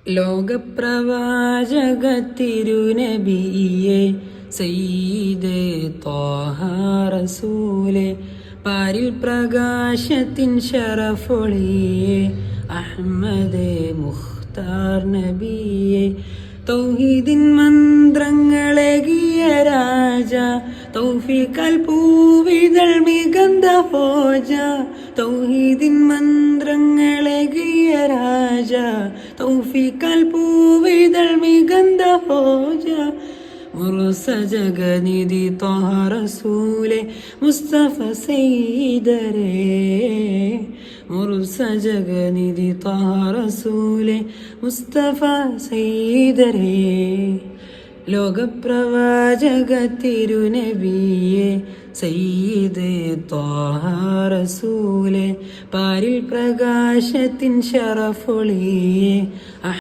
ലോകപ്രവാചക തിരുനബിയെ സയ്യിദേ ത്വാഹ റസൂലേ, പാരിൽ പ്രകാശത്തിൻ ശറഫൊളിയെ അഹ്മദേ മുഖ്താർ നബിയെ. തൗഹീദിൻ മന്ത്രങ്ങളേകിയ രാജ, തൗഫീഖാൽ പൂവിതൾ മികந்த ഹോജ. തൗഹീദിൻ മന്ത്രങ്ങളേകിയ രാജ, തൗഫീഖാൽ പൂവിതൾ മികந்த ഹോജ. മുർസ ജഗനിധി ത്വഹ റസൂലേ മുസ്തഫ സയ്യിദരേ. മുർസ ജഗനിധി ത്വഹ റസൂലേ മുസ്തഫ സയ്യിദരേ. ലോകപ്രവാചക തിരുനബിയെ സയ്യിദേ ത്വാഹ റസൂലേ, പാരിൽ പ്രകാശത്തിൻ ശറഫൊളിയെ